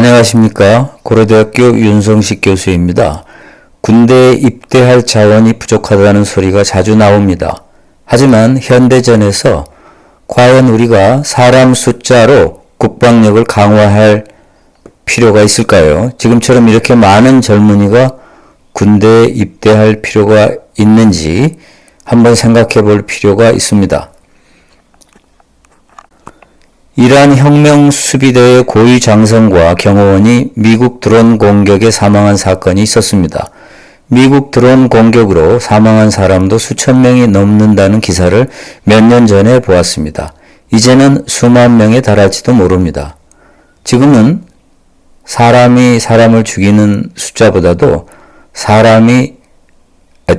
안녕하십니까. 고려대학교 윤성식 교수입니다. 군대에 입대할 자원이 부족하다는 소리가 자주 나옵니다. 하지만 현대전에서 과연 우리가 사람 숫자로 국방력을 강화할 필요가 있을까요? 지금처럼 이렇게 많은 젊은이가 군대에 입대할 필요가 있는지 한번 생각해 볼 필요가 있습니다. 이란 혁명수비대의 고위 장성과 경호원이 미국 드론 공격에 사망한 사건이 있었습니다. 미국 드론 공격으로 사망한 사람도 수천 명이 넘는다는 기사를 몇 년 전에 보았습니다. 이제는 수만 명에 달할지도 모릅니다. 지금은 사람이 사람을 죽이는 숫자보다도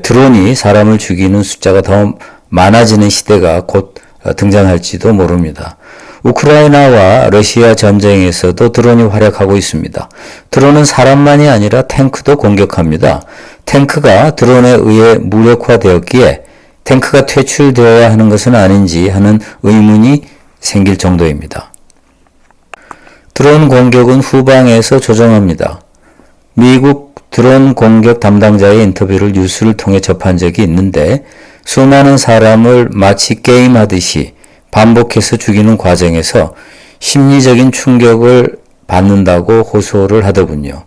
드론이 사람을 죽이는 숫자가 더 많아지는 시대가 곧 등장할지도 모릅니다. 우크라이나와 러시아 전쟁에서도 드론이 활약하고 있습니다. 드론은 사람만이 아니라 탱크도 공격합니다. 탱크가 드론에 의해 무력화되었기에 탱크가 퇴출되어야 하는 것은 아닌지 하는 의문이 생길 정도입니다. 드론 공격은 후방에서 조종합니다. 미국 드론 공격 담당자의 인터뷰를 뉴스를 통해 접한 적이 있는데 수많은 사람을 마치 게임하듯이 반복해서 죽이는 과정에서 심리적인 충격을 받는다고 호소를 하더군요.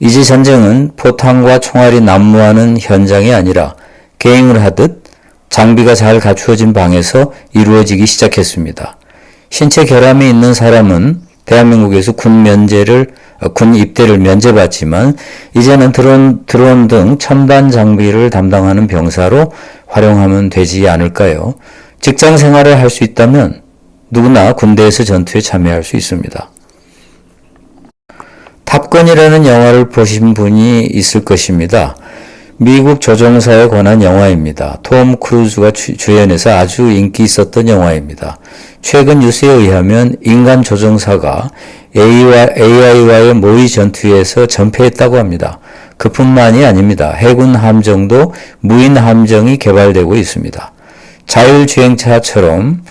이제 전쟁은 포탄과 총알이 난무하는 현장이 아니라 게임을 하듯 장비가 잘 갖추어진 방에서 이루어지기 시작했습니다. 신체 결함이 있는 사람은 대한민국에서 군 입대를 면제받지만 이제는 드론 등 첨단 장비를 담당하는 병사로 활용하면 되지 않을까요? 직장 생활을 할 수 있다면 누구나 군대에서 전투에 참여할 수 있습니다. 탑건이라는 영화를 보신 분이 있을 것입니다. 미국 조종사에 관한 영화입니다. 톰 크루즈가 주연해서 아주 인기 있었던 영화입니다. 최근 뉴스에 의하면 인간 조종사가 AI와의 모의 전투에서 전패했다고 합니다. 그뿐만이 아닙니다. 해군 함정도 무인 함정이 개발되고 있습니다. 자율주행차처럼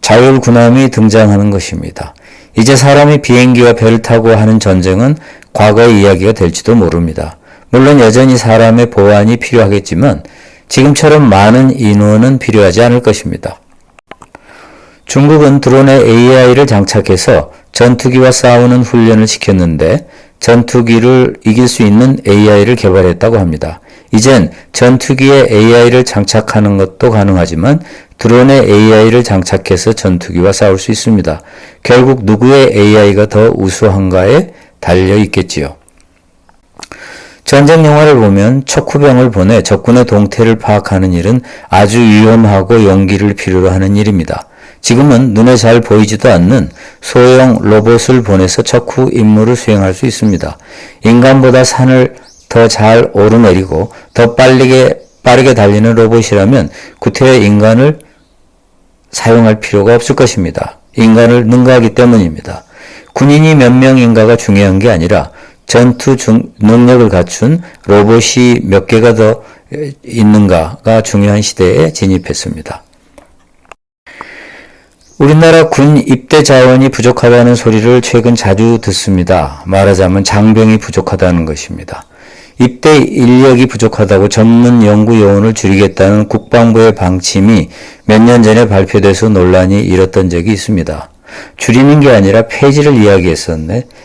자율군함이 등장하는 것입니다. 이제 사람이 비행기와 배를 타고 하는 전쟁은 과거의 이야기가 될지도 모릅니다. 물론 여전히 사람의 보안이 필요하겠지만 지금처럼 많은 인원은 필요하지 않을 것입니다. 중국은 드론에 AI를 장착해서 전투기와 싸우는 훈련을 시켰는데 전투기를 이길 수 있는 AI를 개발했다고 합니다. 이젠 전투기에 AI를 장착하는 것도 가능하지만 드론에 AI를 장착해서 전투기와 싸울 수 있습니다. 결국 누구의 AI가 더 우수한가에 달려 있겠지요. 전쟁 영화를 보면 척후병을 보내 적군의 동태를 파악하는 일은 아주 위험하고 용기를 필요로 하는 일입니다. 지금은 눈에 잘 보이지도 않는 소형 로봇을 보내서 척후 임무를 수행할 수 있습니다. 인간보다 산을 더 잘 오르내리고 더 빠르게 달리는 로봇이라면 구태여 인간을 사용할 필요가 없을 것입니다. 인간을 능가하기 때문입니다. 군인이 몇 명인가가 중요한 게 아니라 전투 능력을 갖춘 로봇이 몇 개가 더 있는가가 중요한 시대에 진입했습니다. 우리나라 군 입대 자원이 부족하다는 소리를 최근 자주 듣습니다. 말하자면 장병이 부족하다는 것입니다. 입대 인력이 부족하다고 전문 연구 요원을 줄이겠다는 국방부의 방침이 몇 년 전에 발표돼서 논란이 일었던 적이 있습니다. 줄이는 게 아니라 폐지를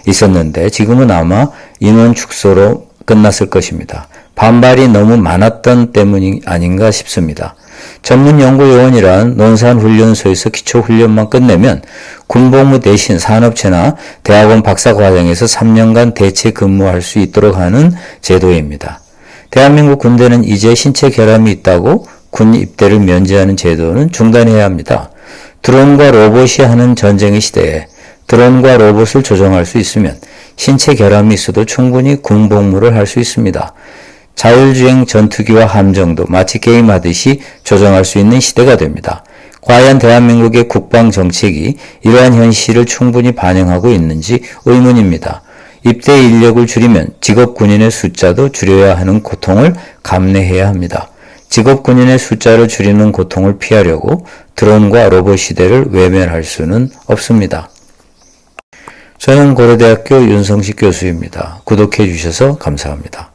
있었는데 지금은 아마 인원 축소로 끝났을 것입니다. 반발이 너무 많았던 때문이 아닌가 싶습니다. 전문 연구요원이란 논산훈련소에서 기초훈련만 끝내면 군복무 대신 산업체나 대학원 박사과정에서 3년간 대체 근무할 수 있도록 하는 제도입니다. 대한민국 군대는 이제 신체 결함이 있다고 군 입대를 면제하는 제도는 중단해야 합니다. 드론과 로봇이 하는 전쟁의 시대에 드론과 로봇을 조종할 수 있으면 신체 결함이 있어도 충분히 군복무를 할 수 있습니다. 자율주행 전투기와 함정도 마치 게임하듯이 조정할 수 있는 시대가 됩니다. 과연 대한민국의 국방정책이 이러한 현실을 충분히 반영하고 있는지 의문입니다. 입대 인력을 줄이면 직업군인의 숫자도 줄여야 하는 고통을 감내해야 합니다. 직업군인의 숫자를 줄이는 고통을 피하려고 드론과 로봇 시대를 외면할 수는 없습니다. 저는 고려대학교 윤성식 교수입니다. 구독해 주셔서 감사합니다.